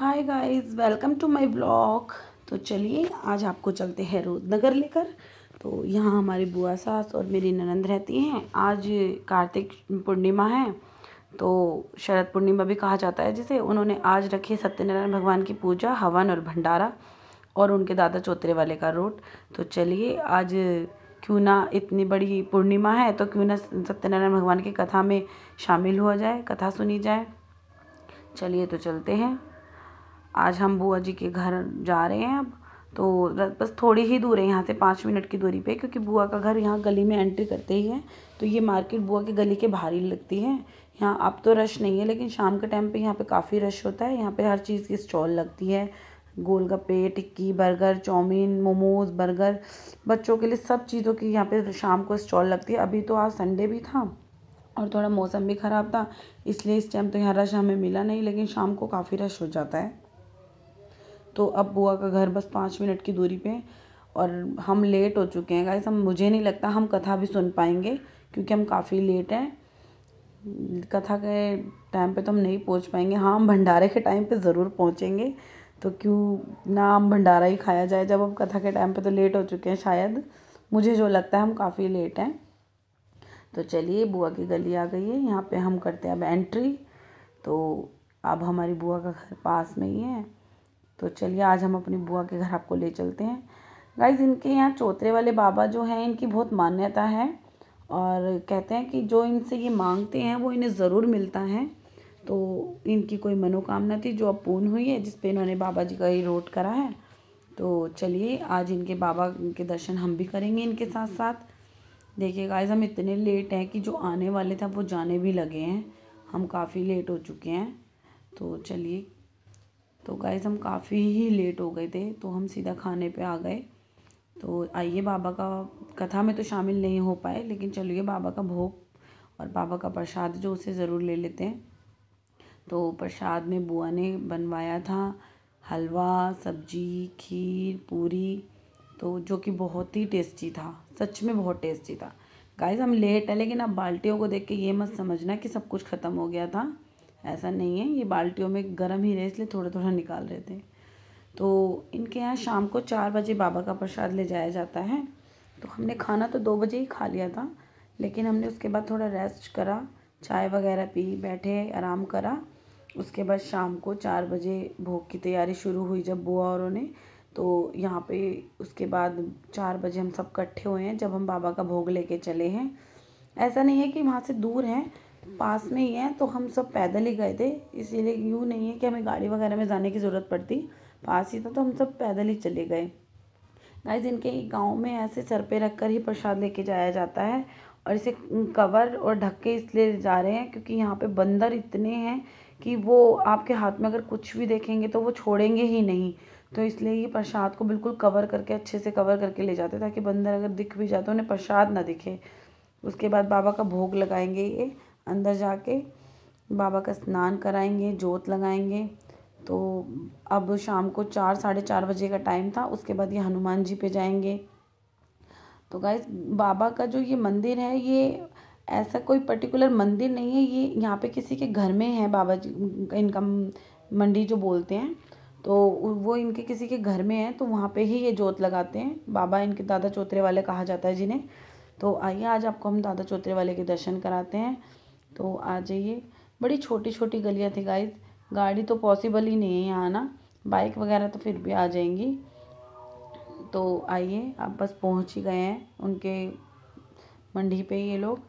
Hi guys, welcome to my blog. तो चलिए आज आपको चलते हैं रूपनगर लेकर। तो यहाँ हमारी बुआ सास और मेरी ननंद रहती हैं। आज कार्तिक पूर्णिमा है, तो शरद पूर्णिमा भी कहा जाता है जिसे। उन्होंने आज रखी सत्यनारायण भगवान की पूजा, हवन और भंडारा, और उनके दादा चौतरे वाले का रोट। तो चलिए आज क्यों ना, इतनी बड़ी पूर्णिमा है तो क्यों ना सत्यनारायण भगवान की कथा में शामिल हुआ जाए, कथा सुनी जाए। चलिए तो चलते हैं। आज हम बुआ जी के घर जा रहे हैं अब। तो बस थोड़ी ही दूर है यहाँ से, 5 मिनट की दूरी पे, क्योंकि बुआ का घर यहाँ गली में एंट्री करते ही है। तो ये मार्केट बुआ की गली के बाहर ही लगती है। यहाँ अब तो रश नहीं है, लेकिन शाम के टाइम पे यहाँ पे काफ़ी रश होता है। यहाँ पे हर चीज़ की स्टॉल लगती है, गोलगप्पे, टिक्की, बर्गर, चाउमीन, मोमोज, बर्गर, बच्चों के लिए सब चीज़ों की यहाँ पे शाम को स्टॉल लगती है। अभी तो आज संडे भी था और थोड़ा मौसम भी ख़राब था, इसलिए इस टाइम तो यहाँ रश हमें मिला नहीं, लेकिन शाम को काफ़ी रश हो जाता है। तो अब बुआ का घर बस 5 मिनट की दूरी पे, और हम लेट हो चुके हैं गाइस। हम, मुझे नहीं लगता हम कथा भी सुन पाएंगे, क्योंकि हम काफ़ी लेट हैं। कथा के टाइम पे तो हम नहीं पहुंच पाएंगे। हाँ, हम भंडारे के टाइम पे ज़रूर पहुंचेंगे। तो क्यों ना हम भंडारा ही खाया जाए, जब हम कथा के टाइम पे तो लेट हो चुके हैं शायद। मुझे जो लगता है हम काफ़ी लेट हैं। तो चलिए, बुआ की गली आ गई है, यहाँ पे हम करते हैं अब एंट्री। तो अब हमारी बुआ का घर पास में ही है। तो चलिए आज हम अपनी बुआ के घर आपको ले चलते हैं। गाइज, इनके यहाँ चौतरे वाले बाबा जो हैं, इनकी बहुत मान्यता है, और कहते हैं कि जो इनसे ये मांगते हैं वो इन्हें ज़रूर मिलता है। तो इनकी कोई मनोकामना थी जो अब पूर्ण हुई है, जिस पे इन्होंने बाबा जी का ही रोट करा है। तो चलिए आज इनके बाबा के दर्शन हम भी करेंगे इनके साथ साथ। देखिए गाइज, हम इतने लेट हैं कि जो आने वाले था वो जाने भी लगे हैं। हम काफ़ी लेट हो चुके हैं। तो चलिए, तो गाइस हम काफ़ी ही लेट हो गए थे, तो हम सीधा खाने पे आ गए। तो आइए, बाबा का कथा में तो शामिल नहीं हो पाए, लेकिन चलिए बाबा का भोग और बाबा का प्रसाद जो, उसे ज़रूर ले लेते हैं। तो प्रसाद में बुआ ने बनवाया था हलवा, सब्जी, खीर, पूरी, तो जो कि बहुत ही टेस्टी था, सच में बहुत टेस्टी था। गाइस हम लेट है, लेकिन अब बाल्टियों को देख के ये मत समझना कि सब कुछ ख़त्म हो गया था, ऐसा नहीं है। ये बाल्टियों में गर्म ही रहे, इसलिए थोड़ा थोड़ा निकाल रहे थे। तो इनके यहाँ शाम को 4 बजे बाबा का प्रसाद ले जाया जाता है। तो हमने खाना तो 2 बजे ही खा लिया था, लेकिन हमने उसके बाद थोड़ा रेस्ट करा, चाय वगैरह पी, बैठे आराम करा। उसके बाद शाम को 4 बजे भोग की तैयारी शुरू हुई जब बुआ और उन्हें। तो यहाँ पे उसके बाद 4 बजे हम सब इकट्ठे हुए हैं, जब हम बाबा का भोग लेके चले हैं। ऐसा नहीं है कि वहाँ से दूर हैं, पास में ही है। तो हम सब पैदल ही गए थे, इसीलिए यूँ नहीं है कि हमें गाड़ी वगैरह में जाने की ज़रूरत पड़ती, पास ही था तो हम सब पैदल ही चले गए। गाइस, इनके गांव में ऐसे सर पे रख कर ही प्रसाद लेके जाया जाता है, और इसे कवर और ढक के इसलिए जा रहे हैं क्योंकि यहाँ पे बंदर इतने हैं कि वो आपके हाथ में अगर कुछ भी देखेंगे तो वो छोड़ेंगे ही नहीं। तो इसलिए ये प्रसाद को बिल्कुल कवर करके, अच्छे से कवर करके ले जाते, ताकि बंदर अगर दिख भी जाए तो उन्हें प्रसाद ना दिखे। उसके बाद बाबा का भोग लगाएंगे, ये अंदर जाके बाबा का स्नान कराएंगे, जोत लगाएंगे। तो अब शाम को 4, साढ़े 4 बजे का टाइम था। उसके बाद ये हनुमान जी पे जाएंगे। तो गाइस, बाबा का जो ये मंदिर है, ये ऐसा कोई पर्टिकुलर मंदिर नहीं है, ये यहाँ पे किसी के घर में है। बाबा जी इनका मंडी जो बोलते हैं, तो वो इनके किसी के घर में है, तो वहाँ पे ही ये जोत लगाते हैं। बाबा इनके दादा चौतरे वाले कहा जाता है जिन्हें। तो आइए आज आपको हम दादा चौतरे वाले के दर्शन कराते हैं। तो आ जाइए। बड़ी छोटी छोटी गलियाँ थी गाइस, गाड़ी तो पॉसिबल ही नहीं है यहाँ आना, बाइक वगैरह तो फिर भी आ जाएंगी। तो आइए, आप बस पहुँच ही गए हैं उनके मंडी पे ये लोग।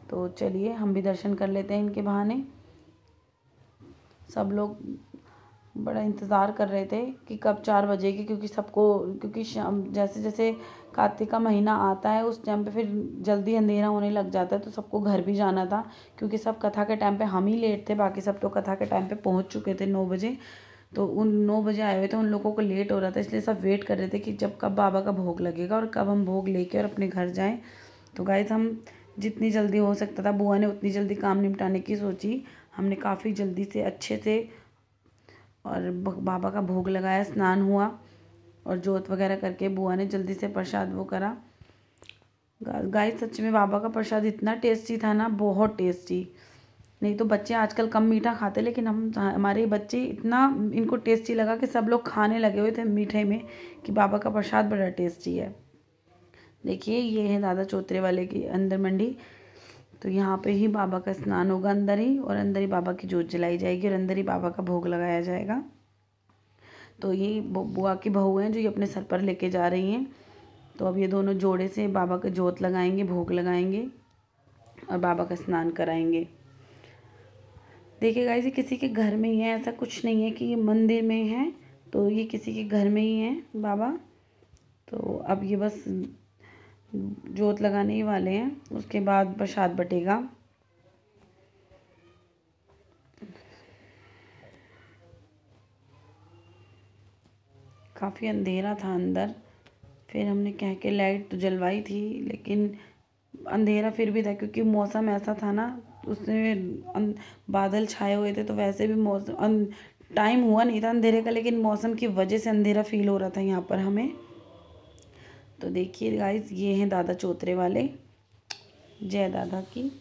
तो चलिए हम भी दर्शन कर लेते हैं इनके बहाने। सब लोग बड़ा इंतज़ार कर रहे थे कि कब 4 बजे की, क्योंकि सबको, क्योंकि शाम जैसे जैसे कार्तिक का महीना आता है उस टाइम पे फिर जल्दी अंधेरा होने लग जाता है, तो सबको घर भी जाना था। क्योंकि सब कथा के टाइम पे हम ही लेट थे, बाकी सब तो कथा के टाइम पे पहुंच चुके थे 9 बजे। तो उन 9 बजे आए हुए थे, उन लोगों को लेट हो रहा था, इसलिए सब वेट कर रहे थे कि जब कब बाबा का भोग लगेगा और कब हम भोग लेके और अपने घर जाएँ। तो गाइस, हम जितनी जल्दी हो सकता था, बुआ ने उतनी जल्दी काम निपटाने की सोची। हमने काफ़ी जल्दी से, अच्छे से, और बाबा का भोग लगाया, स्नान हुआ, और जोत वगैरह करके बुआ ने जल्दी से प्रसाद वो करा। गाइस, सच में बाबा का प्रसाद इतना टेस्टी था ना, बहुत टेस्टी। नहीं तो बच्चे आजकल कम मीठा खाते, लेकिन हमारे बच्चे इतना इनको टेस्टी लगा कि सब लोग खाने लगे हुए थे मीठे में, कि बाबा का प्रसाद बड़ा टेस्टी है। देखिए ये है दादा चौतरे वाले की अंदर मंडी। तो यहाँ पे ही बाबा का स्नान होगा अंदर ही, और अंदर ही बाबा की जोत जलाई जाएगी और अंदर ही बाबा का भोग लगाया जाएगा। तो ये बुआ की बहू हैं जो ये अपने सर पर लेके जा रही हैं। तो अब ये दोनों जोड़े से बाबा का जोत लगाएंगे, भोग लगाएंगे और बाबा का स्नान कराएंगे। देखिए गाइस, ये किसी के घर में ही है, ऐसा कुछ नहीं है कि ये मंदिर में है। तो ये किसी के घर में ही है बाबा। तो अब ये बस जोत लगाने ही वाले हैं, उसके बाद प्रसाद बटेगा। काफ़ी अंधेरा था अंदर, फिर हमने कह के लाइट तो जलवाई थी, लेकिन अंधेरा फिर भी था क्योंकि मौसम ऐसा था ना, उसमें बादल छाए हुए थे। तो वैसे भी मौसम टाइम हुआ नहीं था अंधेरे का, लेकिन मौसम की वजह से अंधेरा फील हो रहा था यहाँ पर हमें। तो देखिए गाइस, ये हैं दादा चौतरे वाले। जय दादा की।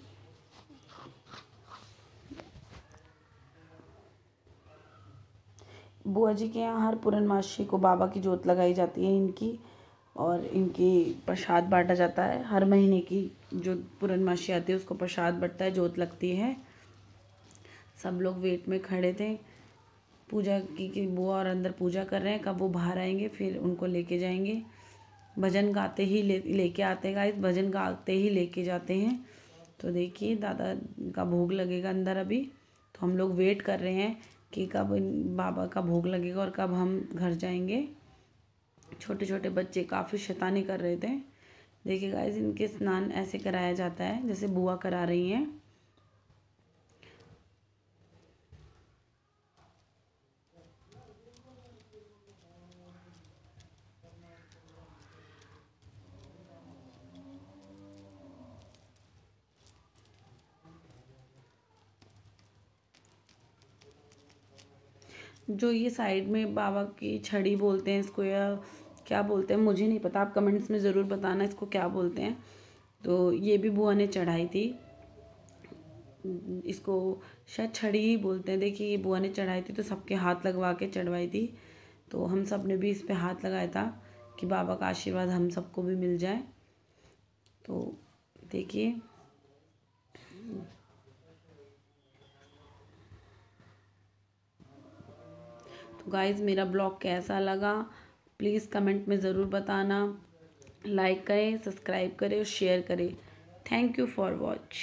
बुआ जी के यहाँ हर पूर्णमासी को बाबा की जोत लगाई जाती है इनकी, और इनकी प्रसाद बांटा जाता है। हर महीने की जो पूर्णमासी आती है उसको प्रसाद बंटता है, जोत लगती है। सब लोग वेट में खड़े थे पूजा की कि बुआ और अंदर पूजा कर रहे हैं, कब वो बाहर आएंगे फिर उनको लेके जाएंगे। भजन गाते ही लेके आते हैं गाइस, भजन गाते ही लेके जाते हैं। तो देखिए दादा का भोग लगेगा अंदर अभी। तो हम लोग वेट कर रहे हैं कि कब बाबा का भोग लगेगा और कब हम घर जाएंगे। छोटे छोटे बच्चे काफ़ी शैतानी कर रहे थे। देखिए गाइस, इनके स्नान ऐसे कराया जाता है जैसे बुआ करा रही हैं। जो ये साइड में बाबा की छड़ी बोलते हैं इसको, या क्या बोलते हैं मुझे नहीं पता, आप कमेंट्स में ज़रूर बताना इसको क्या बोलते हैं। तो ये भी बुआ ने चढ़ाई थी, इसको शायद छड़ी ही बोलते हैं। देखिए ये बुआ ने चढ़ाई थी, तो सबके हाथ लगवा के चढ़वाई थी। तो हम सब ने भी इस पे हाथ लगाया था कि बाबा का आशीर्वाद हम सबको भी मिल जाए। तो देखिए, तो गाइज़ मेरा ब्लॉग कैसा लगा प्लीज़ कमेंट में ज़रूर बताना। लाइक करें, सब्सक्राइब करें और शेयर करें। Thank you for watch.